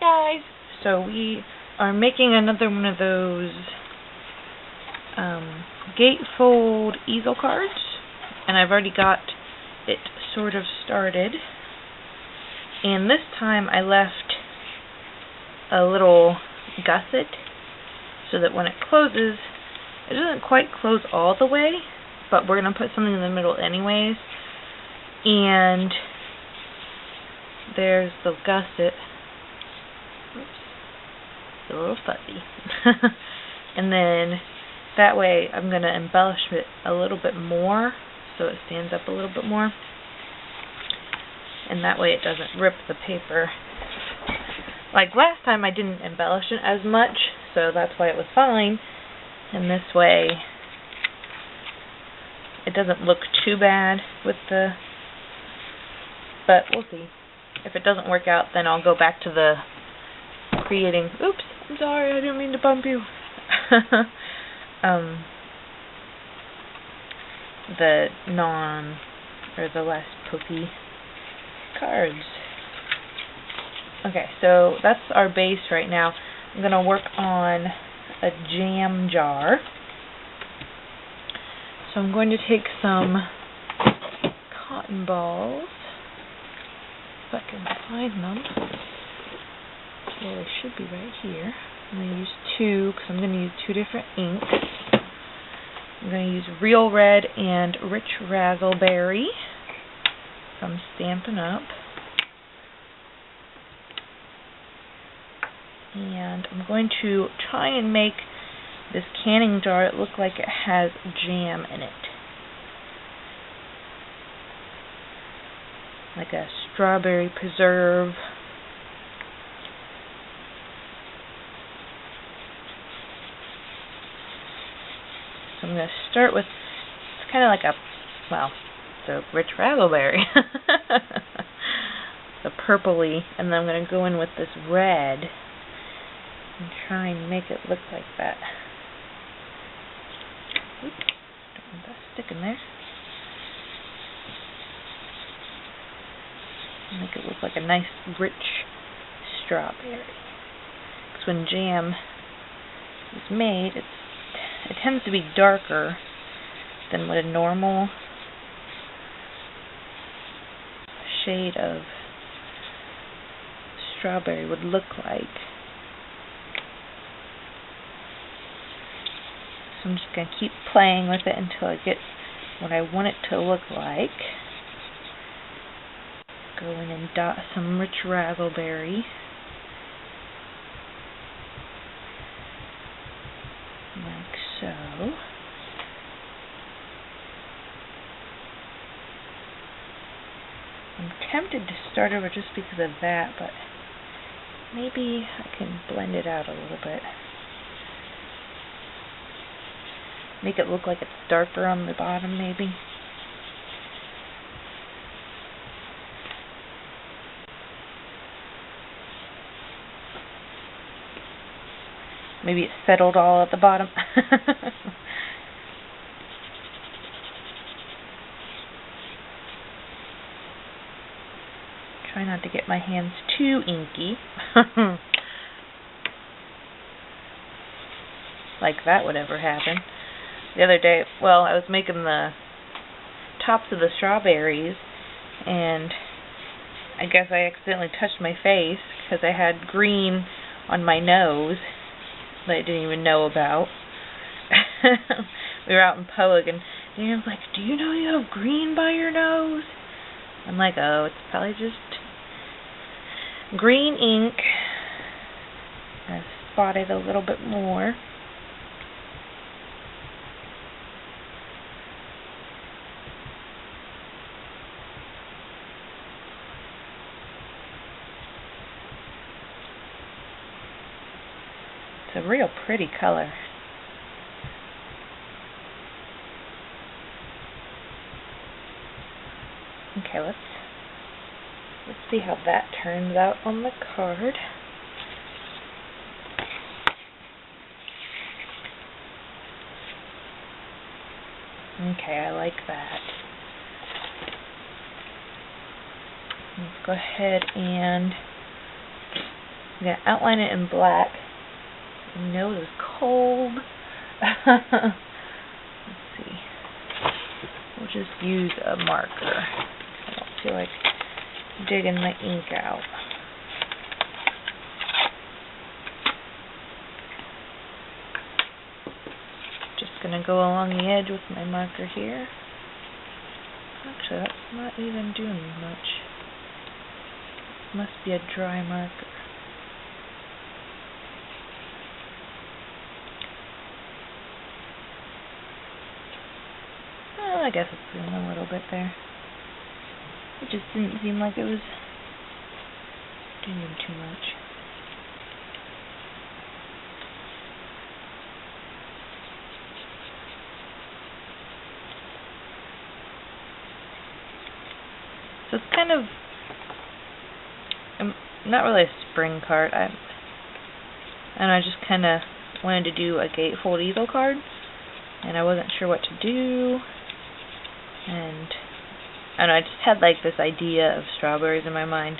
Hi guys! So we are making another one of those gatefold easel cards, and I've already got it sort of started. And this time I left a little gusset so that when it closes, it doesn't quite close all the way, but we're going to put something in the middle anyways. And there's the gusset. Oops. It's a little fuzzy. And then that way I'm going to embellish it a little bit more so it stands up a little bit more. And that way it doesn't rip the paper. Like last time I didn't embellish it as much, so that's why it was fine. And this way it doesn't look too bad with the... But we'll see. If it doesn't work out, then I'll go back to the creating... Oops, I'm sorry, I didn't mean to bump you. The the less pokey cards. Okay, so that's our base right now. I'm going to work on a jam jar. So I'm going to take some cotton balls, if I can find them. Well, they should be right here. I'm going to use two, because I'm going to use two different inks. I'm going to use Real Red and Rich Razzleberry from Stampin' Up. And I'm going to try and make this canning jar look like it has jam in it. Like a strawberry preserve. So I'm going to start with, it's kind of like a, well, the Rich Razzleberry. The purpley, and then I'm going to go in with this red and try and make it look like that. Oops, don't want that stick in there. Make it look like a nice, rich strawberry. Because when jam is made, it tends to be darker than what a normal shade of strawberry would look like. So I'm just going to keep playing with it until I get what I want it to look like. Go in and dot some Rich Razzleberry. Like so. I'm tempted to start over just because of that, but maybe I can blend it out a little bit. Make it look like it's darker on the bottom, maybe. Maybe it settled all at the bottom. Try not to get my hands too inky. Like that would ever happen. The other day, well, I was making the tops of the strawberries, and I guess I accidentally touched my face because I had green on my nose that I didn't even know about. We were out in public, and Daniel's like, "Do you know you have green by your nose?" I'm like, "Oh, it's probably just green ink." I spot it a little bit more. It's a real pretty color. Okay, let's see how that turns out on the card. Okay, I like that. Let's go ahead and I'm going to outline it in black. My nose is cold. Let's see. We'll just use a marker. I don't feel like digging my ink out. Just going to go along the edge with my marker here. Actually, that's not even doing much. Must be a dry marker. Well, I guess it's doing a little bit there. It just didn't seem like it was doing too much. So it's kind of not really a spring card. I just kind of wanted to do a gatefold easel card, and I wasn't sure what to do, and I don't know, I just had like this idea of strawberries in my mind,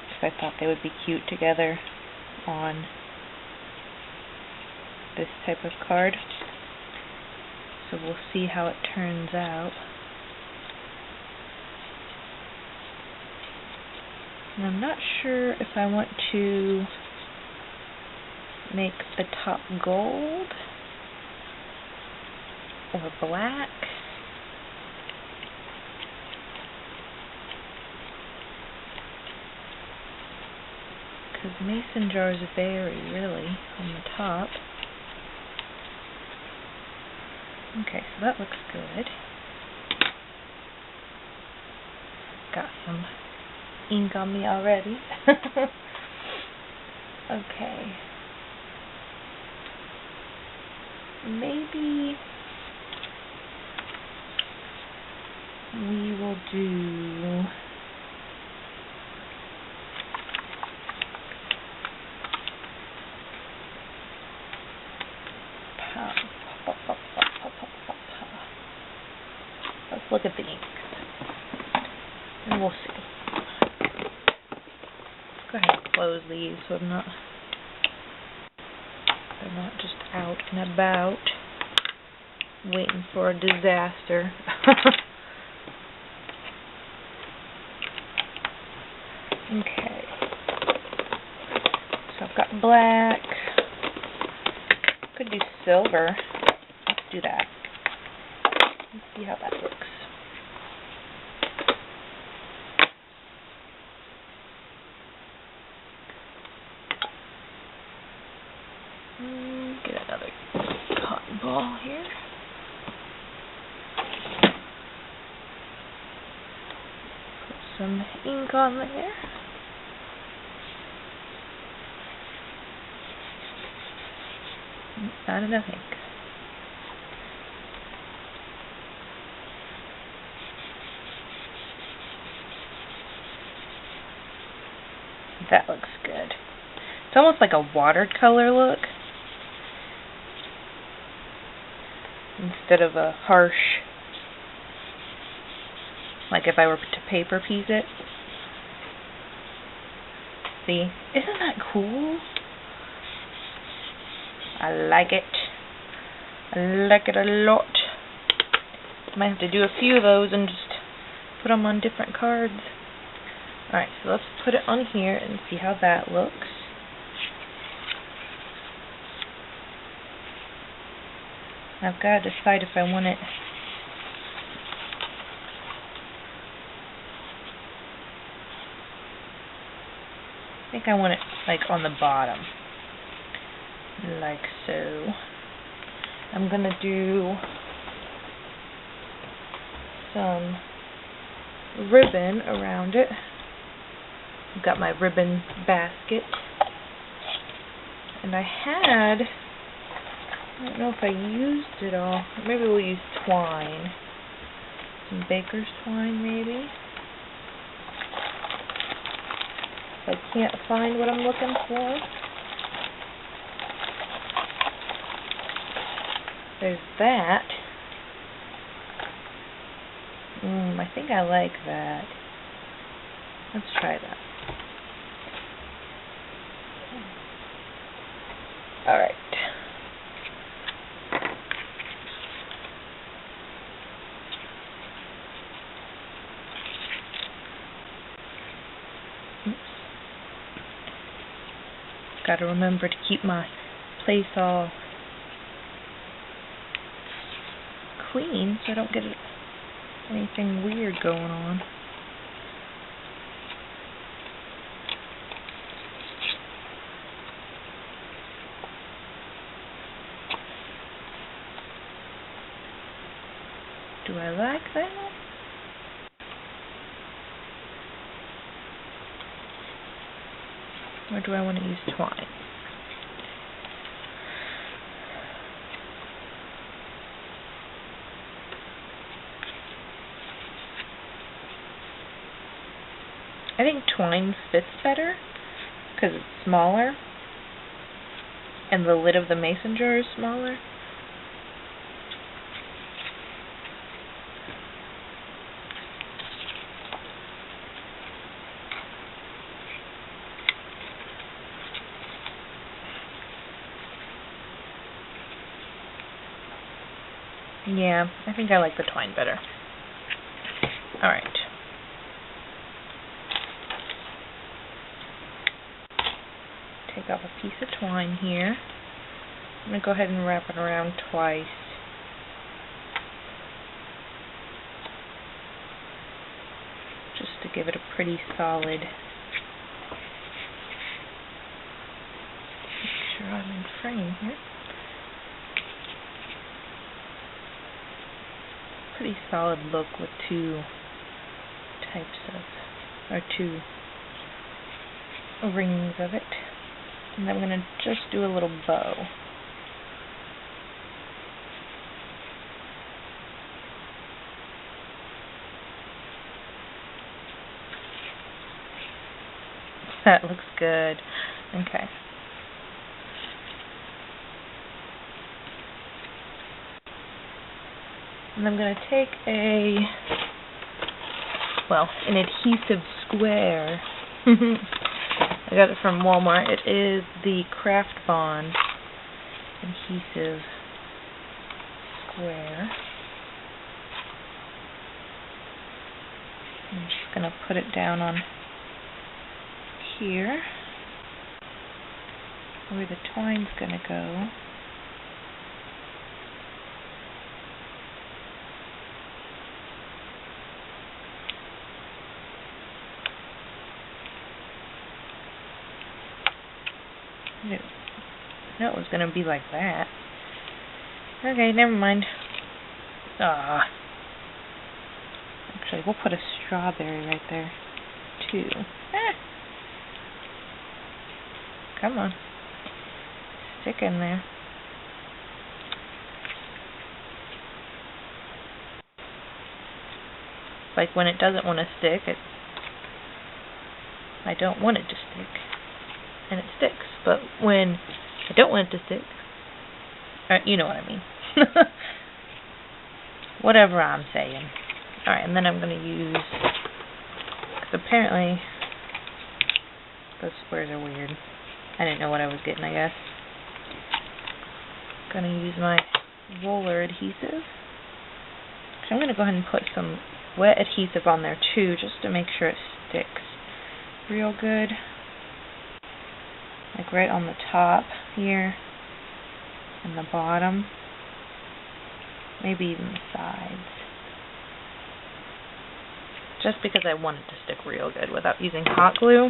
because I thought they would be cute together on this type of card. So we'll see how it turns out. And I'm not sure if I want to make the top gold or black. Because mason jars vary really on the top. Okay, so that looks good. Got some ink on me already. Okay. Maybe we will do let's look at the inks and we'll see. Go ahead and close these so they're not just out and about waiting for a disaster. Okay, so I've got black. Could do silver. Let's do that. Let's see how that looks. Get another cotton ball here. Put some ink on there. Not enough ink. That looks good. It's almost like a watercolor look instead of a harsh, like if I were to paper piece it. See? Isn't that cool? I like it. I like it a lot. Might have to do a few of those and just put them on different cards. Alright, so let's put it on here and see how that looks. I've got to decide if I want it I think I want it like on the bottom, like so. I'm gonna do some ribbon around it. I've got my ribbon basket, and I don't know if I used it all. Maybe we'll use twine, some baker's twine maybe. If I can't find what I'm looking for. There's that. I think I like that. Let's try that. Alright. Gotta remember to keep my place all clean so I don't get anything weird going on. Do I like that? Or do I want to use twine? I think twine fits better because it's smaller and the lid of the mason jar is smaller. Yeah, I think I like the twine better. Alright. Take off a piece of twine here. I'm going to go ahead and wrap it around twice. Just to give it a pretty solid. Make sure I'm in frame here. Pretty solid look with two rings of it. And I'm going to just do a little bow. That looks good. Okay. And I'm going to take an adhesive square. I got it from Walmart. It is the Craft Bond adhesive square. I'm just going to put it down on here where the twine's going to go. I know it was going to be like that. Okay, never mind. Actually, we'll put a strawberry right there, too. Come on. Stick in there. Like when it doesn't want to stick, I don't want it to stick. And it sticks. But when I don't want it to stick, you know what I mean. Whatever I'm saying. Alright, and then I'm going to use, because apparently those squares are weird. I didn't know what I was getting, I guess. Going to use my roller adhesive. So I'm going to go ahead and put some wet adhesive on there too, just to make sure it sticks real good. Like right on the top here and the bottom, maybe even the sides. Just because I want it to stick real good without using hot glue.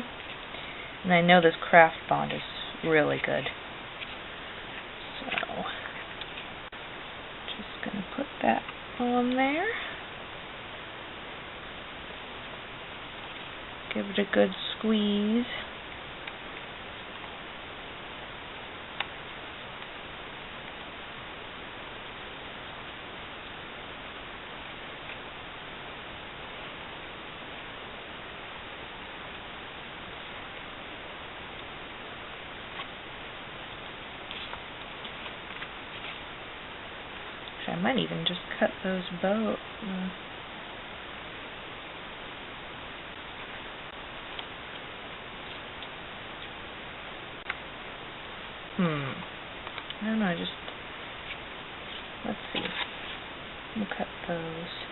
And I know this Craft Bond is really good. So, just going to put that on there. Give it a good squeeze. I might even just cut those bows. I don't know, let's see. We'll cut those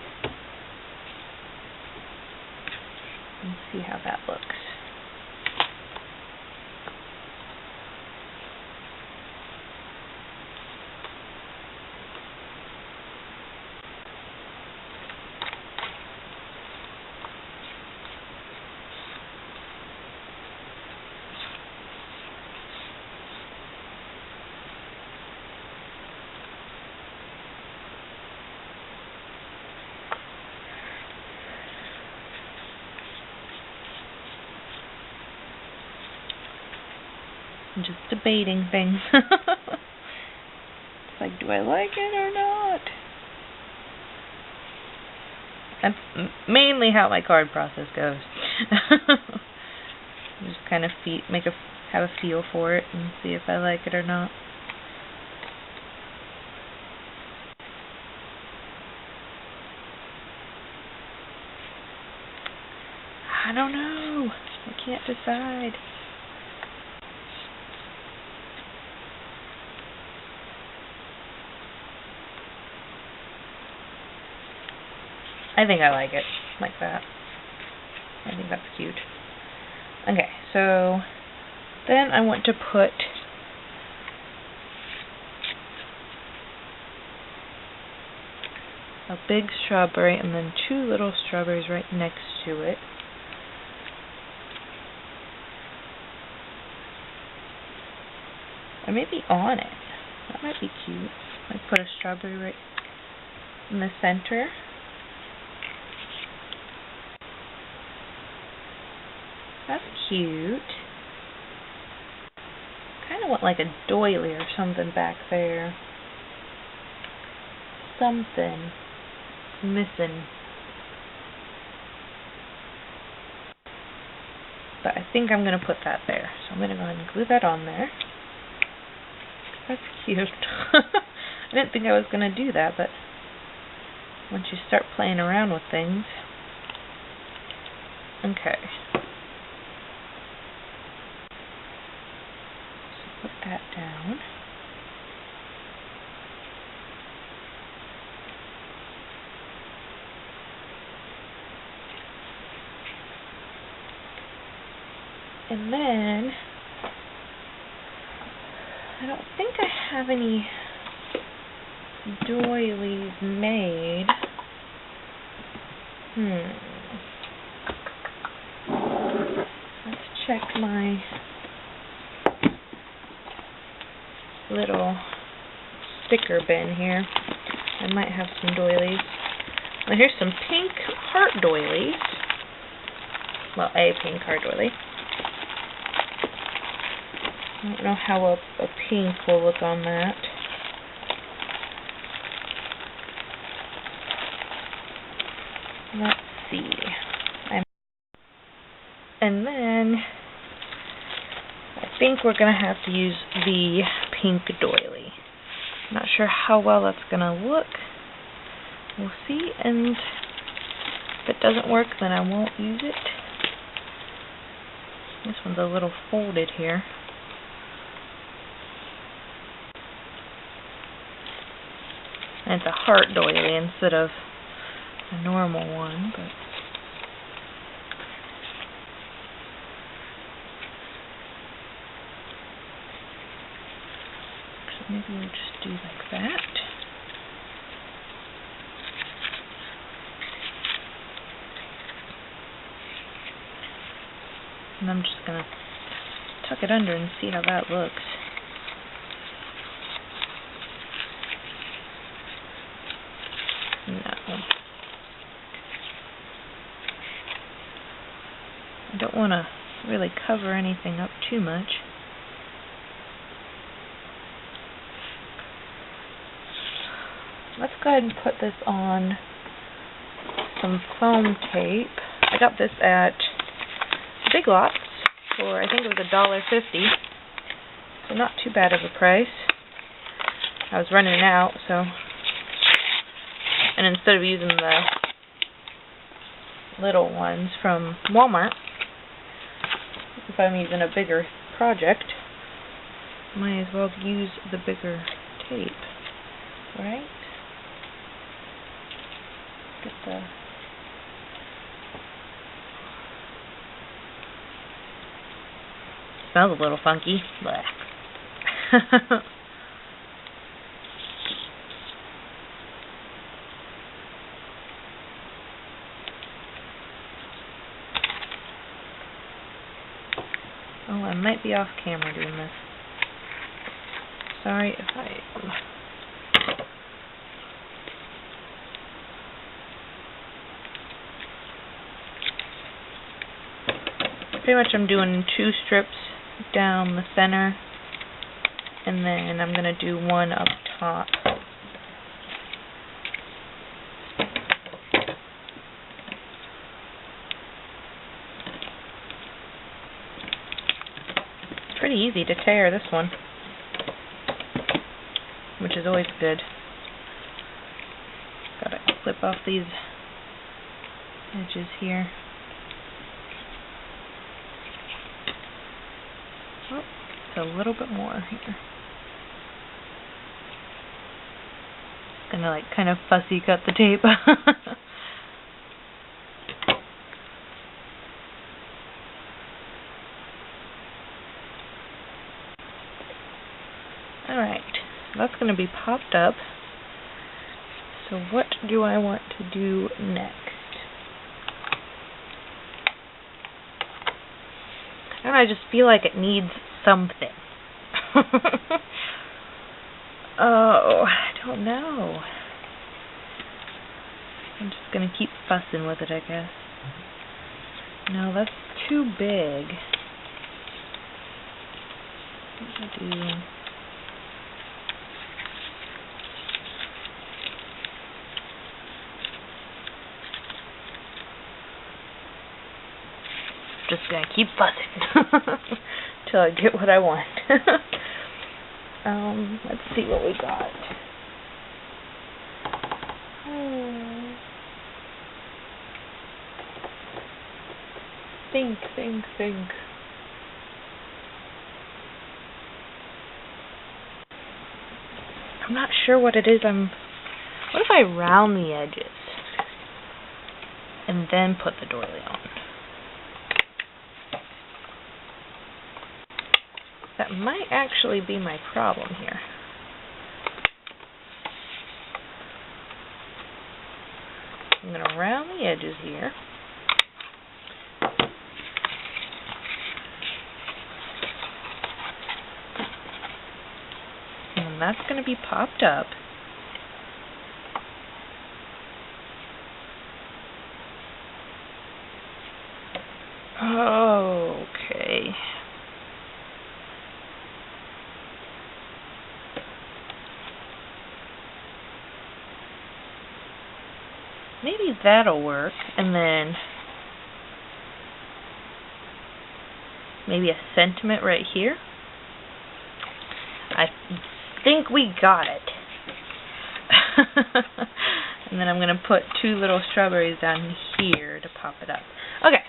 and see how that looks. I'm just debating things. It's like, do I like it or not? That's mainly how my card process goes. Just kind of have a feel for it and see if I like it or not. I don't know. I can't decide. I think I like it like that. I think that's cute. Okay, so then I want to put a big strawberry and then 2 little strawberries right next to it. Or maybe on it. That might be cute. I put a strawberry right in the center. That's cute. Kind of want like a doily or something back there. Something missing. But I think I'm going to put that there. So I'm going to go ahead and glue that on there. That's cute. I didn't think I was going to do that, but once you start playing around with things. Okay. So put that down. And then, I don't think I have any doilies made. Let's check my little sticker bin here. I might have some doilies. Well, here's some pink heart doilies. Well, a pink heart doily. I don't know how a pink will look on that. Let's see. And then I think we're going to have to use the pink doily. Not sure how well that's going to look. We'll see, and if it doesn't work, then I won't use it. This one's a little folded here. And it's a heart doily instead of a normal one, but so maybe we'll just do like that. And I'm just gonna tuck it under and see how that looks. No. I don't want to really cover anything up too much. Let's go ahead and put this on some foam tape. I got this at Big Lots for, I think it was $1.50. So not too bad of a price. I was running out, so... And instead of using the little ones from Walmart, if I'm using a bigger project, Might as well use the bigger tape, right? Get the... Smells a little funky. Blech. Oh, I might be off camera doing this. Sorry if I am. Pretty much I'm doing 2 strips down the center, and then I'm going to do 1 up top. It's pretty easy to tear this one, which is always good. Gotta clip off these edges here. Oh, it's a little bit more here. Gonna like kind of fussy cut the tape. Alright, so that's gonna be popped up. So what do I want to do next? And I just feel like it needs something. Oh, I don't know. I'm just going to keep fussing with it, I guess. No, that's too big. What do I do? Just gonna keep fussing till I get what I want. Let's see what we got. Think. I'm not sure what it is. What if I round the edges and then put the doily on? That might actually be my problem here. I'm going to round the edges here. And that's going to be popped up. Okay. Maybe that'll work, and then maybe a sentiment right here. I think we got it. And then I'm going to put 2 little strawberries down here to pop it up. Okay,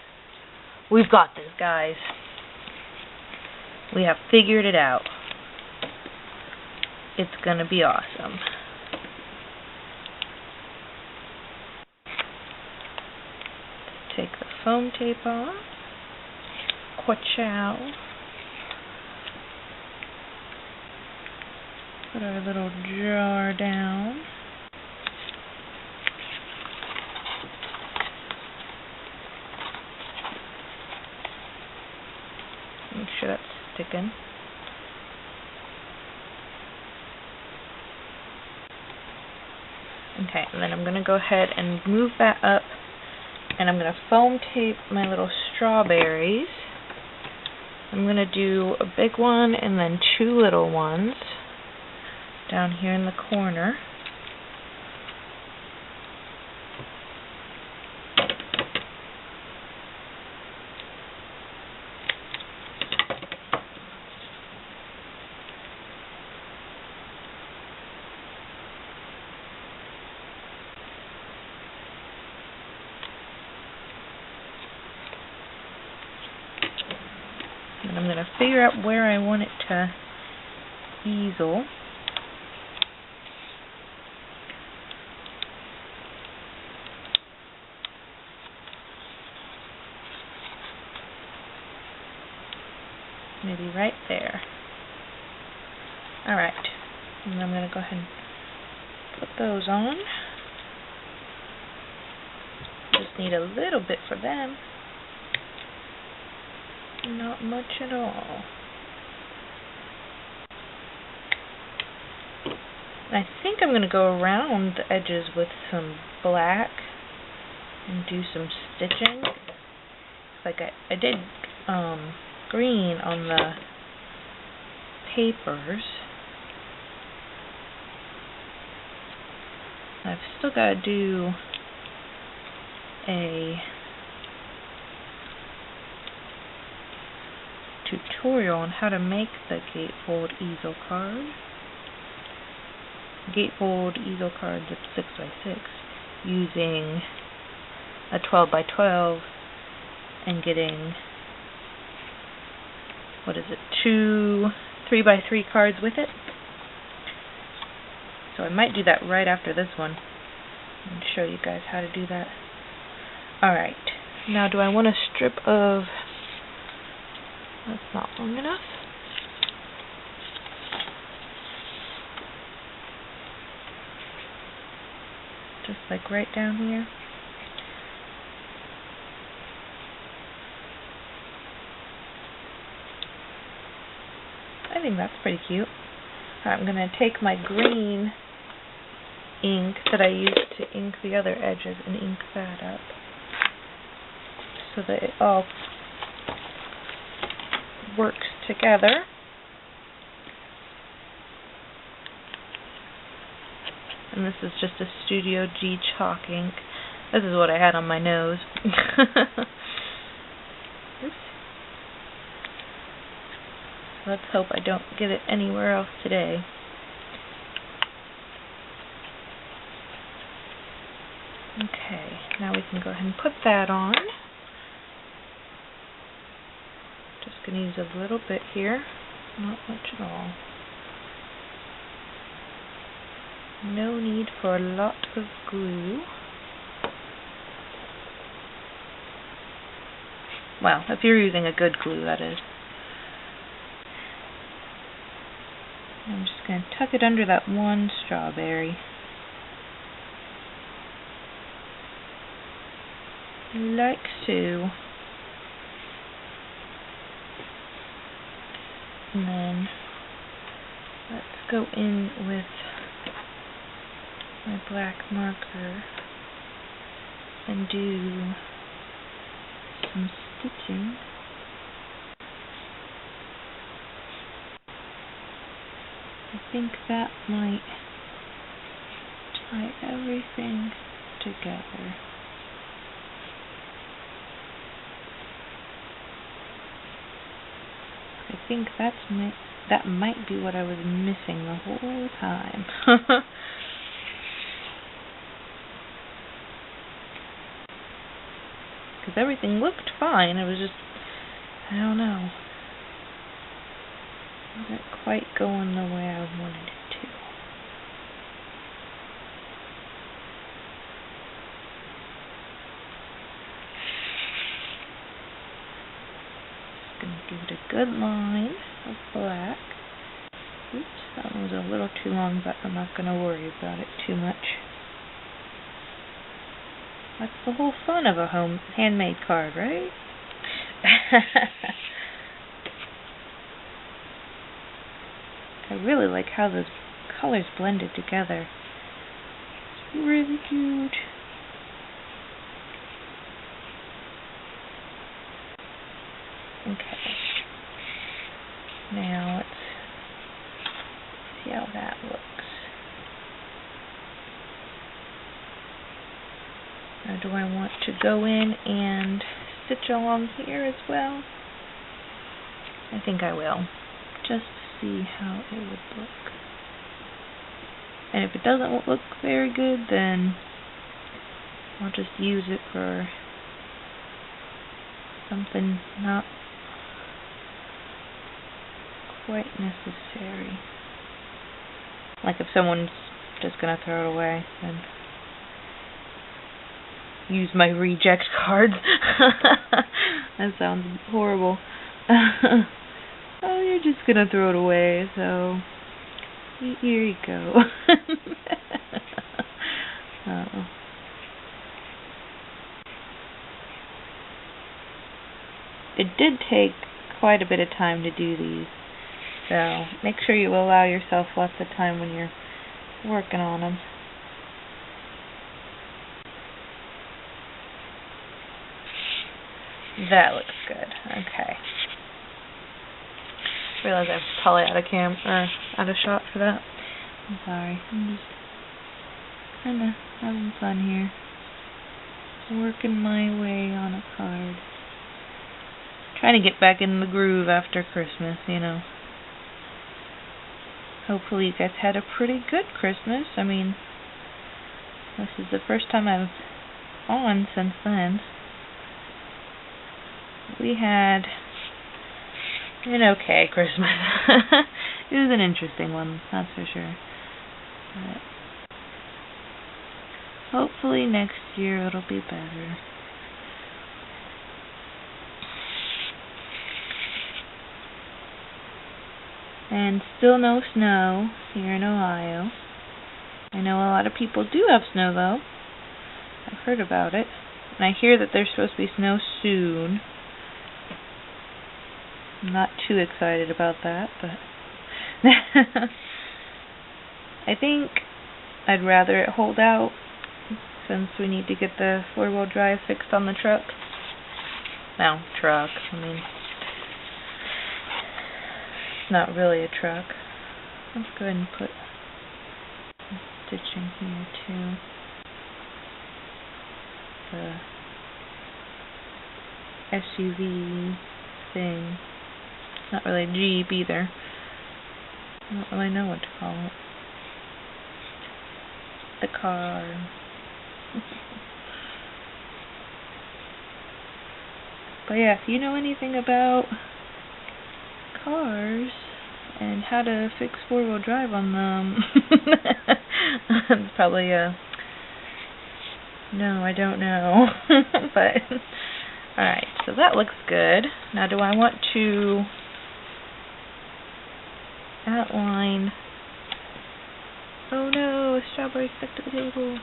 we've got this, guys. We have figured it out. It's going to be awesome. Take the foam tape off. Quachow. Put our little jar down. Make sure that's sticking. Okay, and then I'm going to go ahead and move that up. And I'm going to foam tape my little strawberries. I'm going to do a big one and then 2 little ones down here in the corner. And I'm going to figure out where I want it to easel. Maybe right there. Alright, and I'm going to go ahead and put those on. Just need a little bit for them. Not much at all. I think I'm going to go around the edges with some black and do some stitching. Like I did green on the papers. I've still got to do a tutorial on how to make the gatefold easel card. Gatefold easel card that's 6x6 using a 12x12 and getting, what is it, 2 3x3 cards with it. So I might do that right after this one and show you guys how to do that. Alright, now do I want a strip of, that's not long enough. Just like right down here. I think that's pretty cute. I'm going to take my green ink that I used to ink the other edges and ink that up so that it all works together. And this is just a Studio G chalk ink. This is what I had on my nose. Oops. Let's hope I don't get it anywhere else today. Okay, now we can go ahead and put that on. Just going to use a little bit here, not much at all. No need for a lot of glue. Well, if you're using a good glue, that is. I'm just going to tuck it under that one strawberry. Like so. And then let's go in with my black marker and do some stitching. I think that might tie everything together. I think that might be what I was missing the whole time. Because everything looked fine, it was just, I don't know, wasn't quite going the way I wanted it to. Just going to give it a good line of black. Oops, that one was a little too long, but I'm not going to worry about it too much. That's the whole fun of a handmade card, right? I really like how those colors blended together. It's really cute. Okay. Now let's see how that looks. Now do I want to go in and stitch along here as well? I think I will, just to see how it would look. And if it doesn't look very good, then I'll just use it for something not quite necessary. Like if someone's just gonna throw it away, then use my reject cards. That sounds horrible. Oh, you're just gonna throw it away, so here you go. Oh. It did take quite a bit of time to do these, so make sure you allow yourself lots of time when you're working on them. That looks good. Okay. Realize I'm probably out of shot for that. I'm sorry. I'm just kind of having fun here. Working my way on a card. Trying to get back in the groove after Christmas, you know. Hopefully you guys had a pretty good Christmas. I mean, this is the first time I've on since then. We had an okay Christmas. It was an interesting one, that's for sure. But hopefully next year it'll be better. And still no snow here in Ohio. I know a lot of people do have snow though. I've heard about it. And I hear that there's supposed to be snow soon. I'm not too excited about that, but I think I'd rather it hold out since we need to get the 4-wheel drive fixed on the truck. No, truck. I mean, it's not really a truck. Let's go ahead and put some stitching here too. The SUV thing. Not really a Jeep either. I don't really know what to call it. The car. But yeah, if you know anything about cars and how to fix 4-wheel drive on them, it's probably no, I don't know. But alright, so that looks good. Now do I want to outline... Oh no, a strawberry stuck to the table.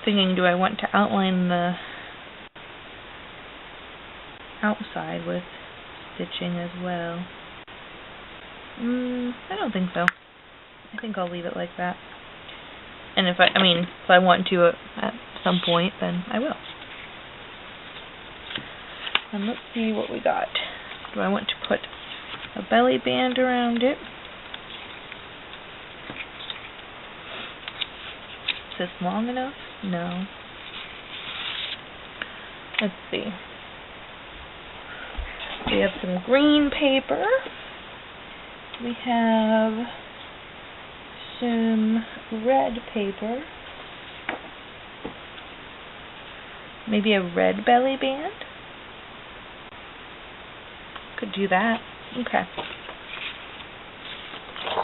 Thinking, do I want to outline the outside with stitching as well? I don't think so. I think I'll leave it like that. And if I want to at some point, then I will. And let's see what we got. Do I want to put a belly band around it? Is this long enough? No. Let's see. We have some green paper. We have some red paper. Maybe a red belly band? Could do that. Okay.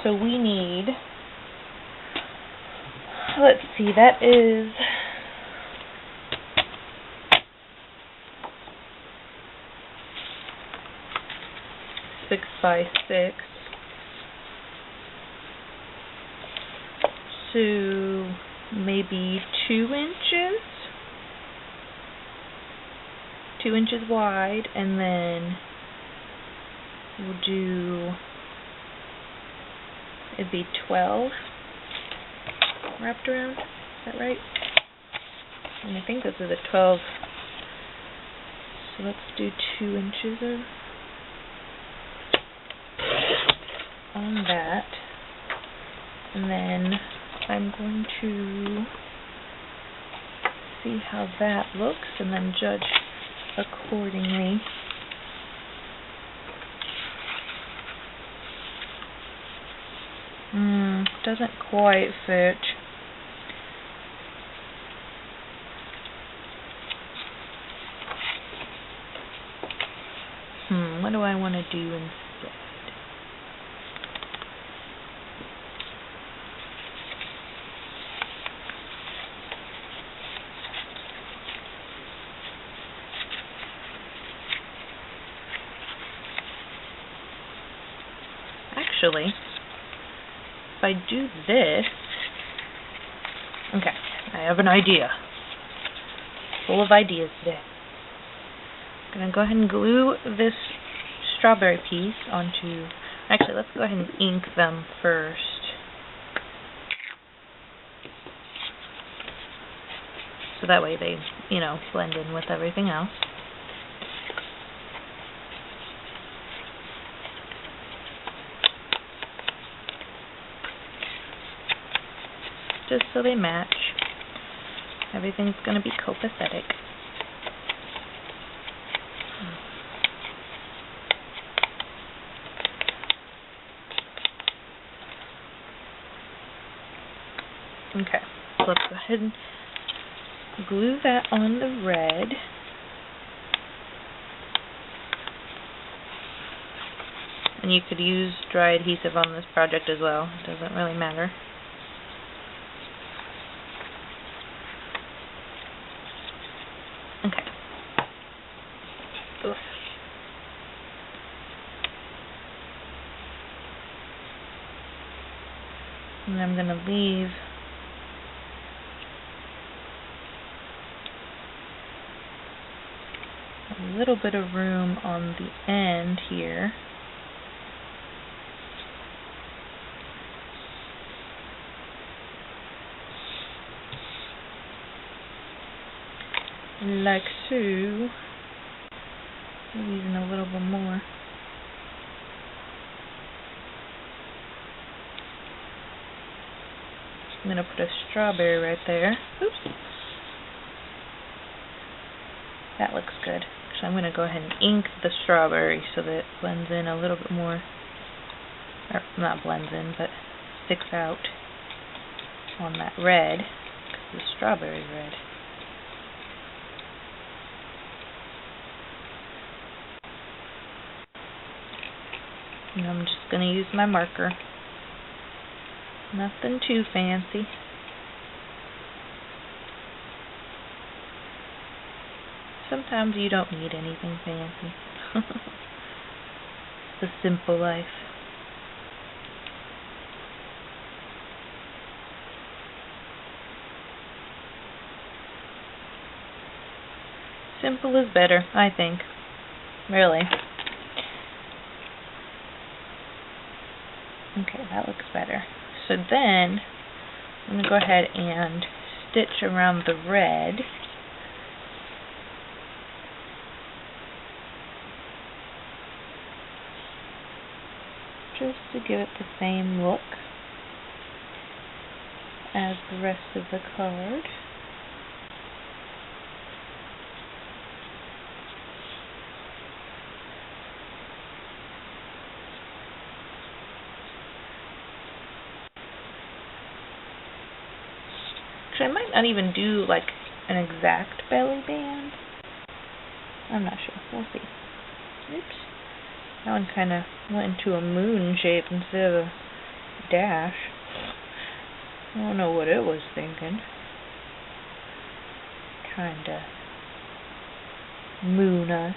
So we need, let's see, that is 6 by 6. So maybe 2 inches. 2 inches wide, and then we'll do, it'd be 12 wrapped around. Is that right? And I think this is a 12. So let's do 2 inches of on that. And then I'm going to see how that looks and then judge accordingly. Doesn't quite fit. What do I want to do instead? actually, if I do this, okay, I have an idea. Full of ideas today. I'm going to go ahead and glue this strawberry piece onto, actually let's go ahead and ink them first. So that way they, you know, blend in with everything else. Just so they match. Everything's going to be copacetic. Okay, so let's go ahead and glue that on the red. And you could use dry adhesive on this project as well. It doesn't really matter. Okay. Oof. And I'm going to leave a little bit of room on the end here. Like so. Maybe even a little bit more. I'm going to put a strawberry right there. Oops. That looks good. So I'm going to go ahead and ink the strawberry so that it blends in a little bit more. Or not blends in, but sticks out on that red, because the strawberry's red. And I'm just going to use my marker. Nothing too fancy. Sometimes you don't need anything fancy. The simple life. Simple is better, I think. Really. Okay, that looks better. So then, I'm going to go ahead and stitch around the red. Just to give it the same look as the rest of the card. Actually, I might not even do like an exact belly band. I'm not sure. We'll see. Oops. That one kind of went into a moon shape instead of a dash. I don't know what it was thinking. Trying to moon us.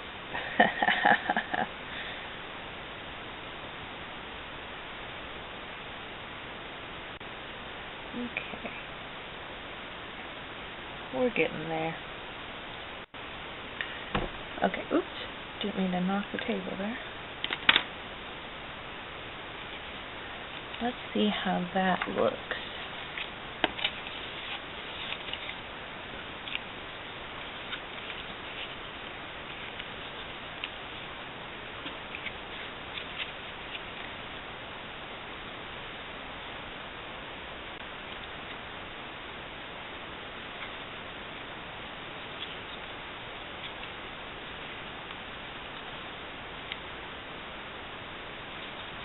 Okay. We're getting there. Okay, oops. Didn't mean to knock the table there. Let's see how that looks.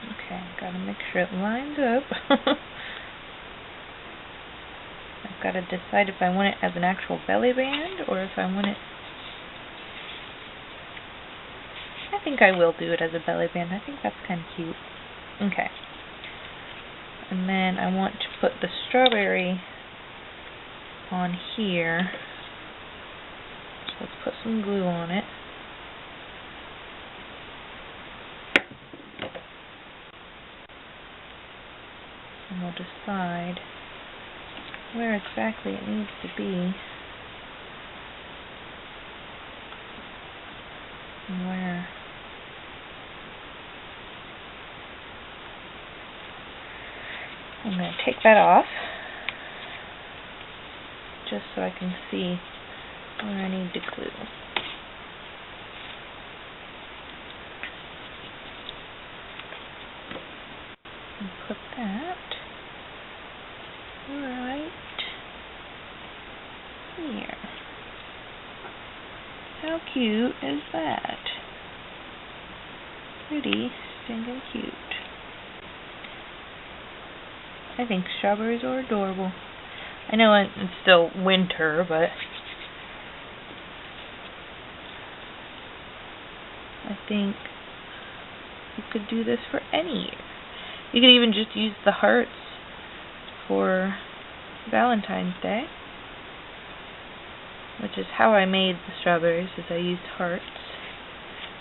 Okay, gotta make sure it lines up. I've got to decide if I want it as an actual belly band or if I want it... I think I will do it as a belly band. I think that's kind of cute. Okay. And then I want to put the strawberry on here. So let's put some glue on it. we'll decide where exactly it needs to be. And where. I'm going to take that off just so I can see where I need to glue. And put that right here. How cute is that? Pretty stinking cute. I think strawberries are adorable. I know it's still winter, but I think you could do this for any year. You could even just use the hearts for Valentine's Day, which is how I made the strawberries, is I used hearts.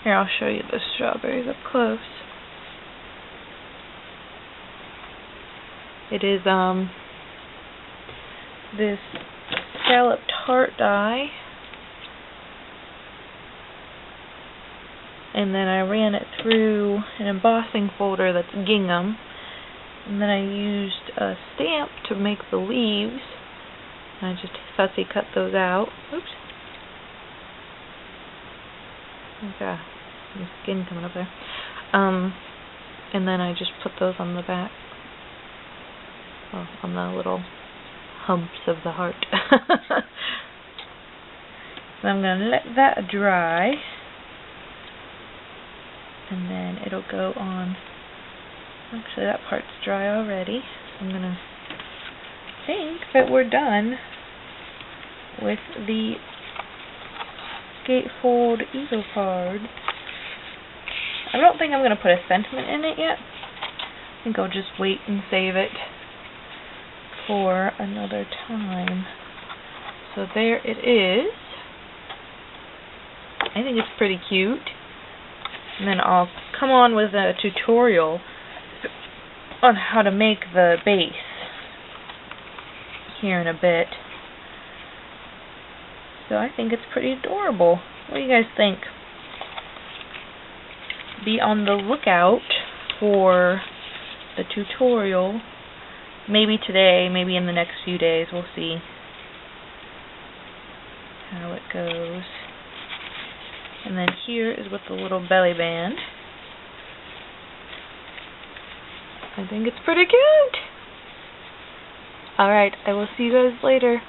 Here, I'll show you the strawberries up close. It is this scalloped heart die, and then I ran it through an embossing folder that's gingham, and then I used a stamp to make the leaves, and I just fussy cut those out. Oops. Okay, some skin coming up there. And then I just put those on the back, on the little humps of the heart. So I'm going to let that dry, and then it'll go on. Actually, that part's dry already. I'm going to think that we're done with the gatefold easel card. I don't think I'm going to put a sentiment in it yet. I think I'll just wait and save it for another time. So there it is. I think it's pretty cute. And then I'll come on with a tutorial on how to make the base here in a bit. So I think it's pretty adorable. What do you guys think? Be on the lookout for the tutorial. Maybe today, maybe in the next few days. We'll see how it goes. And then here is with the little belly band. I think it's pretty cute. Alright, I will see you guys later.